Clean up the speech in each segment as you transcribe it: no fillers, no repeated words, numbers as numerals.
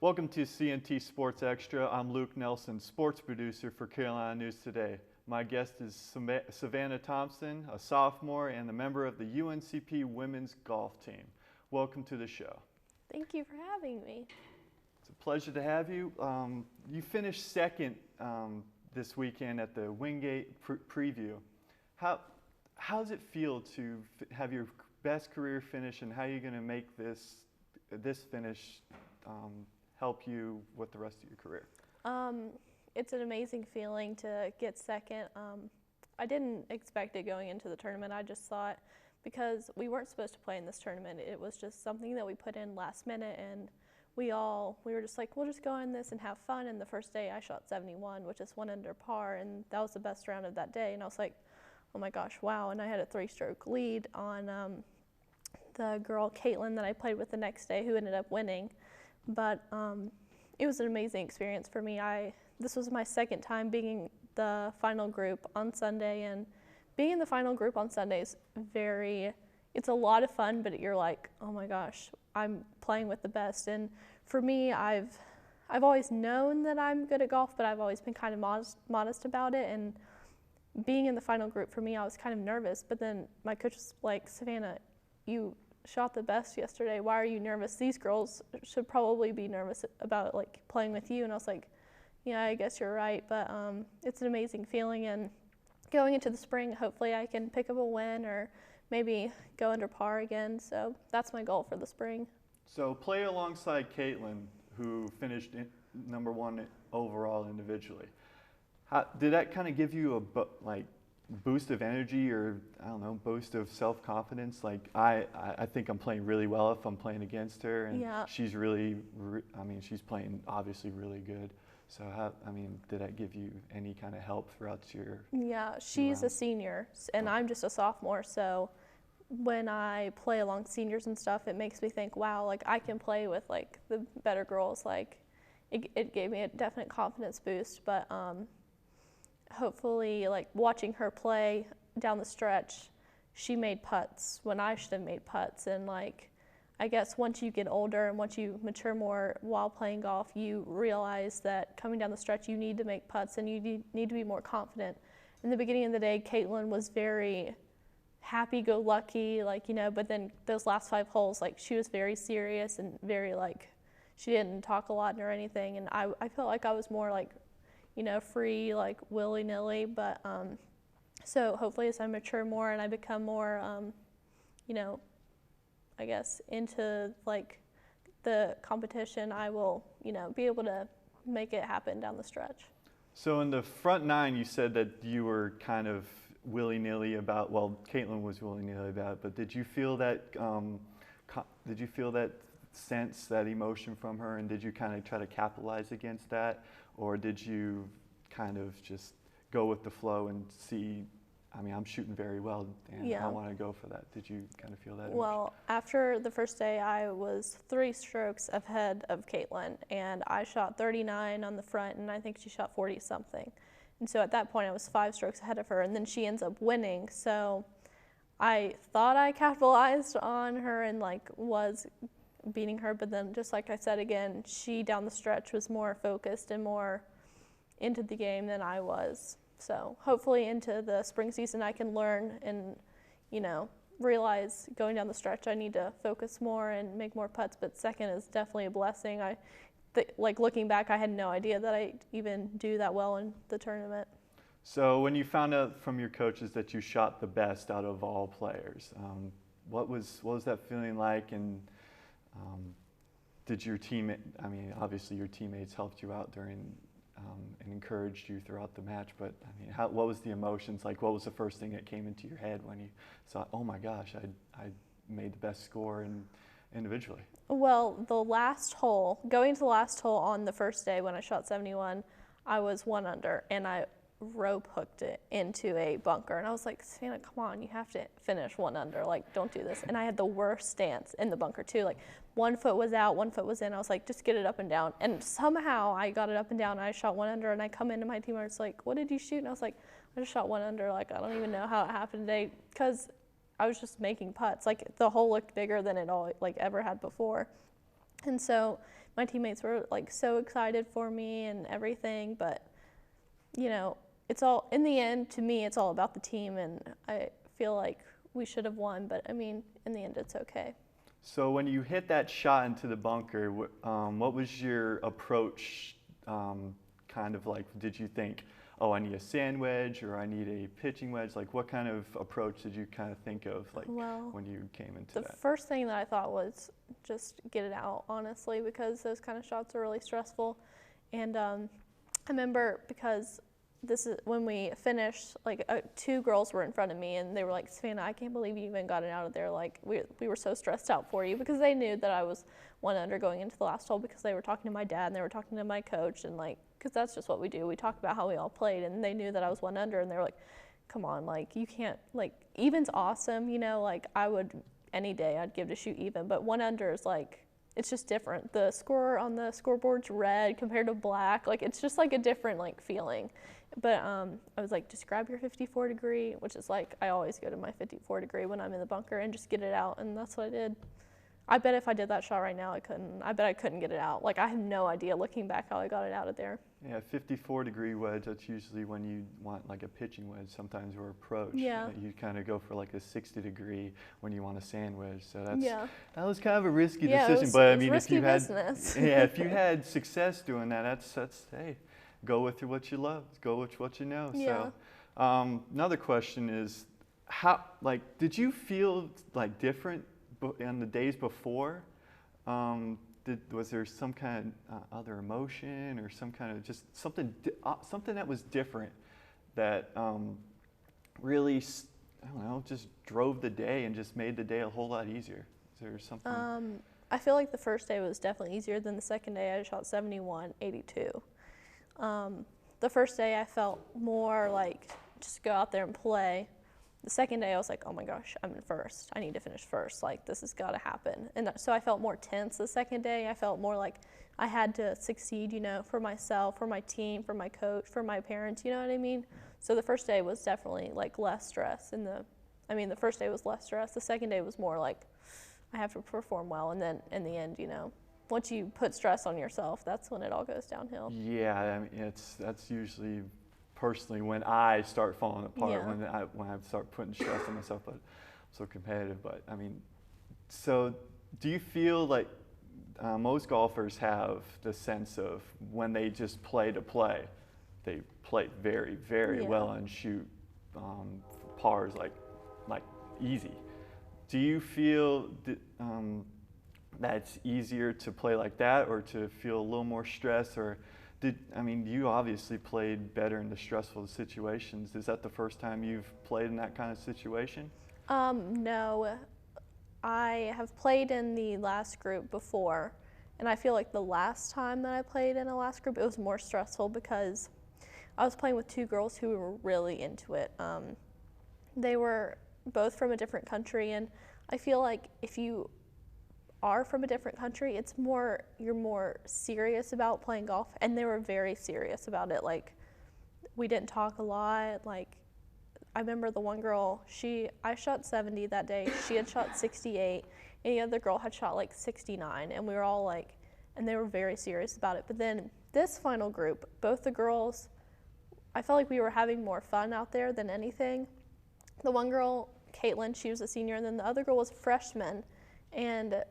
Welcome to CNT Sports Extra. I'm Luke Nelson, sports producer for Carolina News Today. My guest is Savannah Thompson, a sophomore and a member of the UNCP women's golf team. Welcome to the show. Thank you for having me. It's a pleasure to have you. You finished second this weekend at the Wingate preview. How does it feel to have your best career finish, and how are you going to make this finish help you with the rest of your career? It's an amazing feeling to get second. I didn't expect it going into the tournament. I just thought, because we weren't supposed to play in this tournament, it was just something that we put in last minute, and we were just like, we'll just go in this and have fun. And the first day I shot 71, which is 1 under par, and that was the best round of that day. And I was like, oh my gosh, wow. And I had a 3-stroke lead on the girl Caitlin that I played with the next day, who ended up winning. But it was an amazing experience for me. This was my second time being in the final group on Sunday, and being in the final group on Sunday is it's a lot of fun, but you're like, oh my gosh, I'm playing with the best. And for me, I've always known that I'm good at golf, but I've always been kind of modest about it. And being in the final group, for me, I was kind of nervous, but then my coach was like, Savannah, you shot the best yesterday. Why are you nervous? These girls should probably be nervous about like playing with you. And I was like, yeah, I guess you're right. But it's an amazing feeling, and going into the spring, hopefully I can pick up a win or maybe go under par again. So that's my goal for the spring. So play alongside Caitlin, who finished number 1 overall individually. Did that kind of give you a boost of energy, or I don't know, boost of self-confidence? Like I think I'm playing really well if I'm playing against her, and yeah. She's really, she's playing obviously really good. So did that give you any kind of help throughout your? Yeah, she's a senior, and I'm just a sophomore. So when I play along seniors and stuff, it makes me think, wow, like I can play with like the better girls. Like it gave me a definite confidence boost. But hopefully, like watching her play down the stretch, she made putts when I should have made putts. And like, I guess once you get older and once you mature more while playing golf, you realize that coming down the stretch, you need to make putts and you need to be more confident. In the beginning of the day, Caitlin was very happy-go-lucky, but then those last 5 holes, like she was very serious and very she didn't talk a lot or anything. And I felt like I was more free, willy-nilly. But so hopefully as I mature more and I become more, I guess, into the competition, I will, be able to make it happen down the stretch. So in the front 9, you said that you were kind of willy-nilly about, well, Caitlin was willy-nilly about it, but did you feel that sense, that emotion from her, and did you kind of try to capitalize against that, or did you kind of just go with the flow and see, I'm shooting very well, and yeah. I want to go for that? Did you kind of feel that? Well, after the first day, I was 3 strokes ahead of Caitlin, and I shot 39 on the front, and I think she shot 40-something. And so at that point, I was 5 strokes ahead of her, and then she ends up winning. So I thought I capitalized on her and was beating her, but then just like I said again, she down the stretch was more focused and more into the game than I was. So hopefully into the spring season I can learn and, realize going down the stretch I need to focus more and make more putts. But second is definitely a blessing. Looking back, I had no idea that I even do that well in the tournament. So when you found out from your coaches that you shot the best out of all players, what was that feeling like? And did your team, obviously your teammates helped you out during and encouraged you throughout the match, but what was the emotions like? What was the first thing that came into your head when you saw, oh my gosh, I made the best score individually? Well, going to the last hole on the first day when I shot 71, I was 1 under, and I rope hooked it into a bunker. And I was like, Savannah, come on, you have to finish 1 under. Don't do this. And I had the worst stance in the bunker, too. 1 foot was out, 1 foot was in. I was like, just get it up and down. And somehow I got it up and down, and I shot 1 under, and I come into my team, and it's like, what did you shoot? And I was like, I just shot 1 under. I don't even know how it happened today, because I was just making putts. The hole looked bigger than it all ever had before. And so my teammates were like so excited for me and everything, but you know, it's all, in the end, to me, it's all about the team, and I feel like we should have won, but I mean, in the end, it's okay. So when you hit that shot into the bunker, what was your approach? Kind of like, did you think, oh, I need a sand wedge or I need a pitching wedge? Like, what kind of approach did you kind of think of, like, when you came into that? The first thing that I thought was just get it out, honestly, because those kind of shots are really stressful. And I remember, because this is when we finished, like 2 girls were in front of me, and they were like, Savannah, I can't believe you even got it out of there. Like, we were so stressed out for you, because they knew that I was 1 under going into the last hole, because they were talking to my dad and they were talking to my coach, and like, because that's just what we do. We talk about how we all played, and they knew that I was 1 under, and they were like, come on, like, you can't, like, even's awesome, you know, like, I would, any day I'd give to shoot even, but 1 under is like, it's just different. The score on the scoreboard's red compared to black, like, it's just like a different, like, feeling. But I was like, just grab your 54 degree, which is like, I always go to my 54 degree when I'm in the bunker, and just get it out, and that's what I did. I bet if I did that shot right now, I bet I couldn't get it out. Like, I have no idea, looking back, how I got it out of there. Yeah, 54 degree wedge, that's usually when you want like a pitching wedge sometimes, or approach. Yeah. You kind of go for like a 60 degree when you want a sand wedge. So that's, Yeah. that was kind of a risky Yeah, decision. But I mean, risky if you had, business. yeah, if you had success doing that, that's hey, go with what you love, go with what you know. Yeah. So another question is, how, like, did you feel like different in the days before? Was there some kind of other emotion, or some kind of just something that was different that really, I don't know, just drove the day and just made the day a whole lot easier? Is there something? I feel like the first day was definitely easier than the second day. I shot 71, 82. The first day I felt more like just go out there and play. The second day I was like, oh my gosh, I'm in first. I need to finish first. Like, this has got to happen. And so I felt more tense the second day. I felt more like I had to succeed, you know, for myself, for my team, for my coach, for my parents, you know what I mean? So the first day was definitely like less stress. The first day was less stress. The second day was more like I have to perform well. And then in the end, you know, once you put stress on yourself, that's when it all goes downhill. Yeah, I mean, that's usually personally when I start falling apart, Yeah. when I start putting stress on myself, but I'm so competitive. But I mean, so do you feel like most golfers have the sense of when they just play to play, they play very, very well and shoot pars like easy. Do you feel that it's easier to play like that, or to feel a little more stress, or you obviously played better in the stressful situations. Is that the first time you've played in that kind of situation? No, I have played in the last group before, and I feel like the last time that I played in a last group, it was more stressful because I was playing with 2 girls who were really into it. They were both from a different country, and I feel like if you are from a different country, it's more, you're more serious about playing golf, and they were very serious about it. Like, we didn't talk a lot. Like, I remember the one girl, I shot 70 that day, she had shot 68, and the other girl had shot like 69, and we were all like, and they were very serious about it. But then this final group, both the girls, I felt like we were having more fun out there than anything. The one girl, Caitlin, she was a senior, and then the other girl was a freshman, and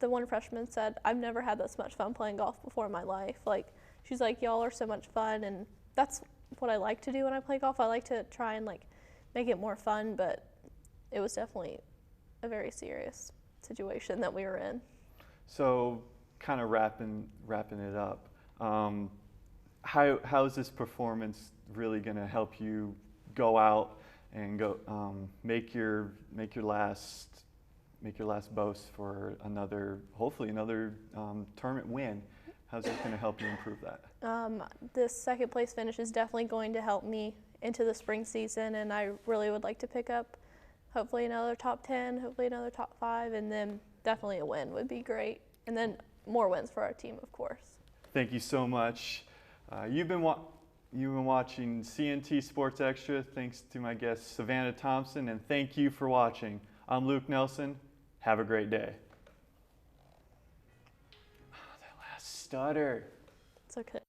the one freshman said, I've never had this much fun playing golf before in my life. Like, she's like, y'all are so much fun, and that's what I like to do when I play golf. I like to try and like make it more fun, but it was definitely a very serious situation that we were in. So, kind of wrapping it up, how is this performance really going to help you go out and go make your last boast for hopefully another tournament win? How's that going to help you improve that? This second place finish is definitely going to help me into the spring season, and I really would like to pick up hopefully another top 10, hopefully another top 5, and then definitely a win would be great. And then more wins for our team, of course. Thank you so much. You've been watching CNT Sports Extra. Thanks to my guest, Savannah Thompson, and thank you for watching. I'm Luke Nelson. Have a great day. That last stutter. It's okay.